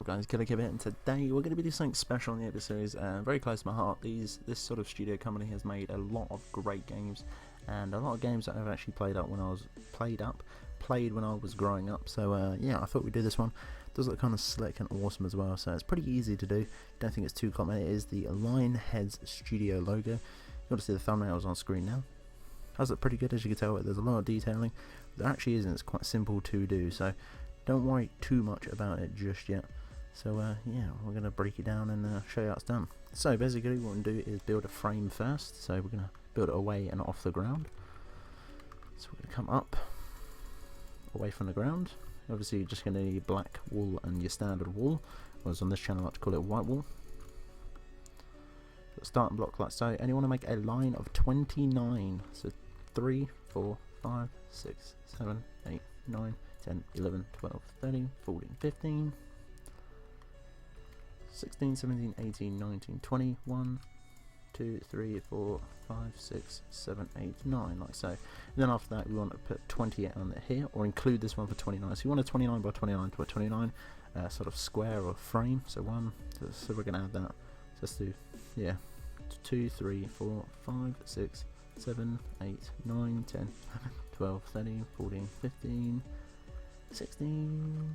guys, Killerkev here, and today we're going to be doing something special in the episode series, very close to my heart. This sort of studio company has made a lot of great games, and a lot of games that I've actually played when I was growing up. So yeah, I thought we'd do this one. It does look kind of slick and awesome as well, so it's pretty easy to do. Don't think it's too complicated. It is the Lionhead Studio Logo. You got to see the thumbnails on screen now. Does look pretty good, as you can tell. There's a lot of detailing. There actually isn't. It's quite simple to do, so don't worry too much about it just yet. So yeah, we're going to break it down and show you how it's done. So basically what we're going to do is build a frame first. So we're going to build it away and off the ground. So we're going to come up away from the ground. Obviously you're just going to need black wool and your standard wool, whereas on this channel I like to call it white wool. So starting block like so, and you want to make a line of 29. So 3, 4, 5, 6, 7, 8, 9, 10, 11, 12, 13, 14, 15, 16, 17, 18, 19, 20, 1, 2, 3, 4, 5, 6, 7, 8, 9, like so. And then after that we want to put 28 on it here, or include this one for 29. So you want a 29 by 29 to a 29 sort of square or frame. So so we're going to add that. So let's do, yeah, 2, 3, 4, 5, 6, 7, 8, 9, 10, 12, 13, 14, 15, 16,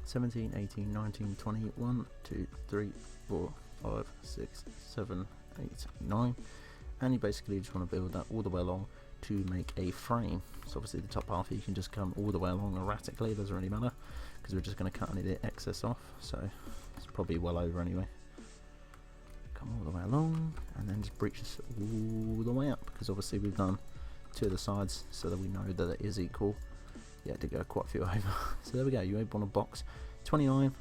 17, 18, 19, 20, 1, 2, 3, 4, 5, 6, 7, 8, 9, and you basically just want to build that all the way along to make a frame. So obviously the top half you can just come all the way along erratically, it doesn't really matter, because we're just going to cut any of the excess off, so it's probably well over anyway. Come all the way along and then just breach this all the way up, because obviously we've done 2 of the sides so that we know that it is equal. Yeah, to go quite a few over. So there we go, you want to box 29,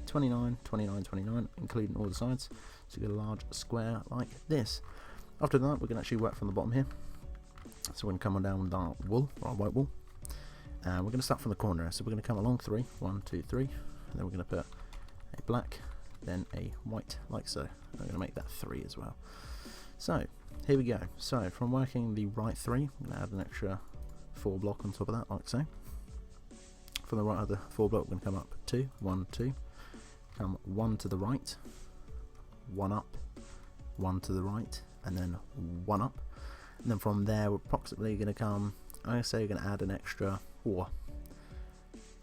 29, 29, 29, including all the sides, so you get a large square like this. After that we're going to actually work from the bottom here. So we're going to come on down with our wool, or our white wool, and we're going to start from the corner. So we're going to come along 3, 1, 2, 3, and then we're going to put a black, then a white, like so. I'm going to make that 3 as well. So here we go. So from working the right 3, I'm going to add an extra 4 block on top of that, like so. From the right of the 4 block, we're going to come up 2, 1, 2, come 1 to the right, 1 up, 1 to the right, and then 1 up. And then from there, we're approximately going to come, I say you're going to add an extra 4.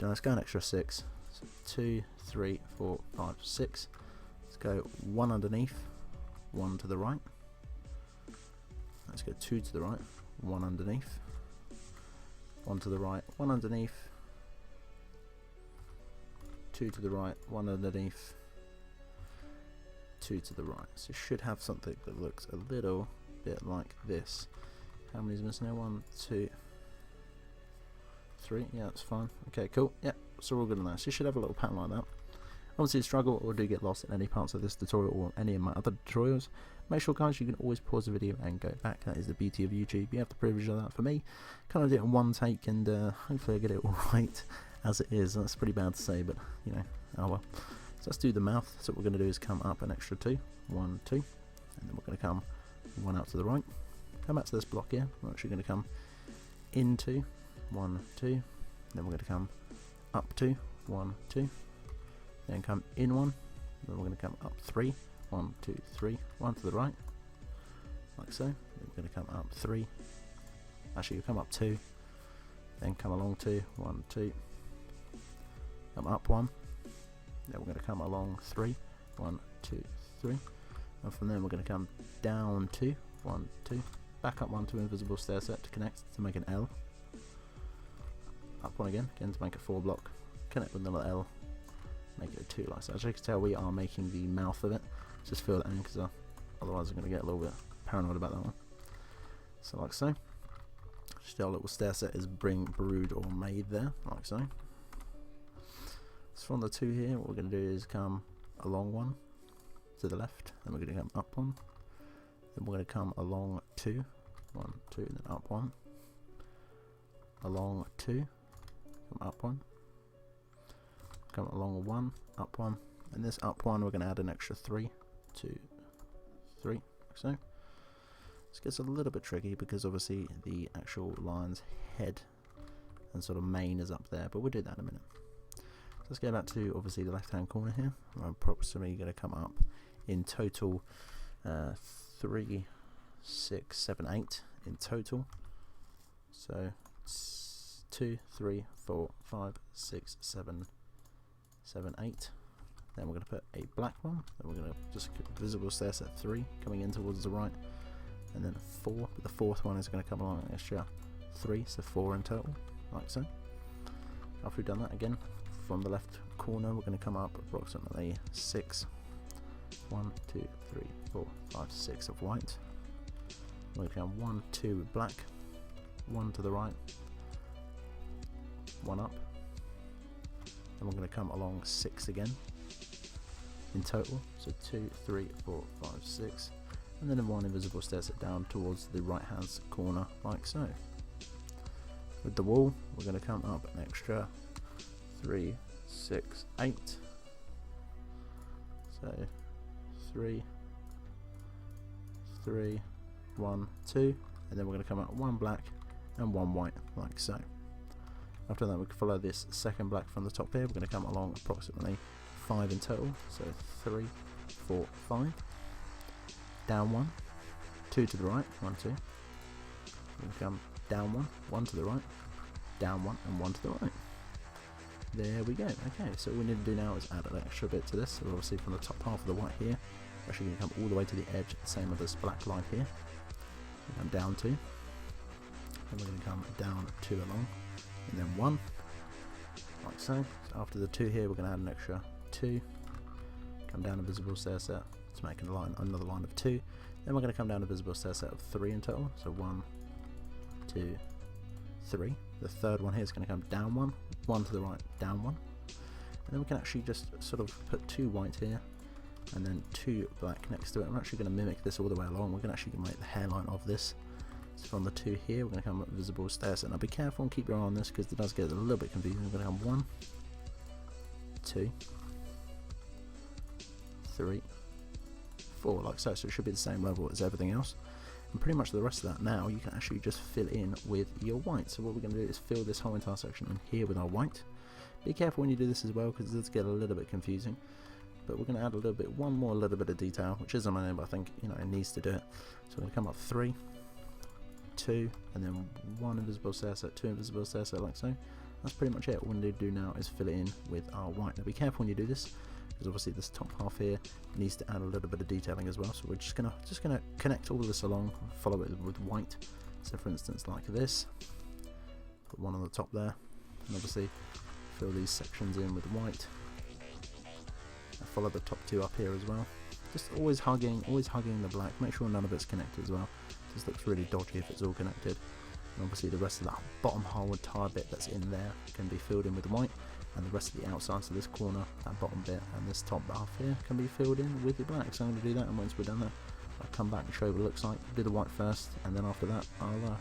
Let's go an extra 6. So 2, 3, 4, 5, 6. Let's go 1 underneath, 1 to the right. Let's go 2 to the right, 1 underneath, 1 to the right, 1 underneath, 2 to the right, 1 underneath, 2 to the right. So you should have something that looks a little bit like this. How many is missing now? 1, 2, 3. Yeah, that's fine. Okay, cool. Yeah, so we're all good on that. So you should have a little pattern like that. Obviously, struggle or do get lost in any parts of this tutorial or any of my other tutorials, make sure, guys, you can always pause the video and go back. That is the beauty of YouTube. You have the privilege of that. For me, kind of do it in one take, and hopefully I get it all right as it is. That's pretty bad to say, but you know, oh well. So let's do the mouth. So what we're going to do is come up an extra 2, 1, 2, and then we're going to come 1 out to the right. Come back to this block here. We're actually going to come into 1, 2, then we're going to come up 2, 1, 2, then come in 1, then we're going to come up 3, 1, 2, 3, 1 to the right, like so. Then we're going to come up 3, actually you come up 2, then come along 2, 1, 2, come up 1, then we're going to come along 3, 1, 2, 3, and from there we're going to come down 2, 1, 2, back up 1 to invisible stair set to connect to make an L, up 1 again to make a 4 block, connect with another L, make it a 2 like so. As you can tell, we are making the mouth of it. Just fill that in, because otherwise I'm going to get a little bit paranoid about that one. So like so. Still a little stair set is brewed or made there, like so. So from the 2 here, what we're going to do is come along 1 to the left, then we're going to come up 1, then we're going to come along 2, 1, 2, then up 1, along 2, come up 1, come along 1, up 1, and this up 1 we're going to add an extra 3, 2, 3, like so. This gets a little bit tricky because obviously the actual lion's head and sort of mane is up there, but we'll do that in a minute. let's go back to obviously the left hand corner here. I'm approximately going to come up in total 3, 6, 7, 8 in total. So 2, 3, 4, 5, 6, 7, 8. Then we're going to put a black one. Then we're going to just visible stairs at 3 coming in towards the right, and then 4. But the fourth one is going to come along an extra 3, so 4 in total, like so. After we've done that, again from the left corner, we're going to come up approximately 6. 1, 2, 3, 4, 5, 6 of white. We're going to come 1, 2 with black, 1 to the right, 1 up, and we're going to come along 6 again in total, so 2, 3, 4, 5, 6, and then 1 invisible stair set down towards the right hand corner, like so. With the wall, we're going to come up an extra 3, 6, 8, so 3, 3, 1, 2, and then we're going to come out 1 black and 1 white, like so. After that, we can follow this second black from the top here. We're going to come along approximately 5 in total, so 3, 4, 5, down 1, 2 to the right, 1, 2. We're going to come down 1, 1 to the right, down 1, and 1 to the right. There we go. Okay, so what we need to do now is add an extra bit to this. So obviously from the top half of the white here, we're actually going to come all the way to the edge, same with this black line here. And down 2, and we're going to come down 2 along, and then 1, like so. So after the 2 here, we're going to add an extra 2, come down a visible stair set to make another line of 2. Then we're going to come down a visible stair set of 3 in total. So 1, 2, 3. The third one here is going to come down 1, 1 to the right, down 1. And then we can actually just sort of put 2 white here, and then 2 black next to it. I'm actually going to mimic this all the way along. We're going to actually make the hairline of this. So from the 2 here, we're going to come up visible stairs. And now be careful and keep your eye on this because it does get a little bit confusing. We're going to come 1, 2, 3, 4, like so. So it should be the same level as everything else. And pretty much the rest of that now you can actually just fill in with your white. So what we're going to do is fill this whole entire section in here with our white. Be careful when you do this as well because it does get a little bit confusing. But we're going to add a little bit, one more little bit of detail, which isn't my name, but I think it needs to do it. So we're going to come up 3, 2, and then 1 invisible stair set, 2 invisible stair set, like so. That's pretty much it. What we're going to do now is fill it in with our white. Now be careful when you do this, because obviously this top half here needs to add a little bit of detailing as well. So we're just gonna connect all of this along, follow it with white. So for instance, like this, put 1 on the top there, and obviously fill these sections in with white. And follow the top 2 up here as well. Just always hugging the black. Make sure none of it's connected as well. This looks really dodgy if it's all connected. And obviously the rest of that bottom whole entire bit that's in there can be filled in with white. And the rest of the outside, so this corner, that bottom bit, and this top half here can be filled in with the black. So I'm going to do that, and once we're done that, I'll come back and show what it looks like. Do the white first, and then after that, I'll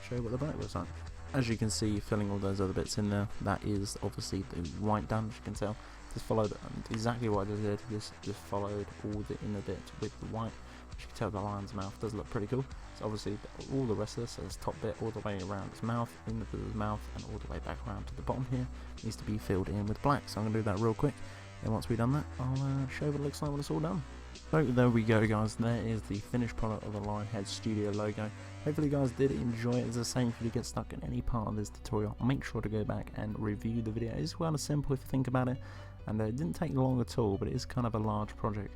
show you what the black looks like. As you can see, filling all those other bits in there, that is obviously the white done, as you can tell. Just followed exactly what I just did. Just followed all the inner bit with the white. As you can tell, the lion's mouth does look pretty cool. So obviously all the rest of this, so this top bit all the way around its mouth, into his mouth, and all the way back around to the bottom here, needs to be filled in with black. So I'm going to do that real quick, and once we've done that, I'll show you what it looks like when it's all done. So there we go, guys. There is the finished product of the Lionhead Studio logo. Hopefully you guys did enjoy it. As I say, if you get stuck in any part of this tutorial, make sure to go back and review the video. It's kind of simple if you think about it, and it didn't take long at all, but it is kind of a large project.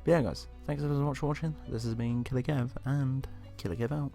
But yeah, guys, thanks so much for watching. This has been Killerkev, and Killerkev out.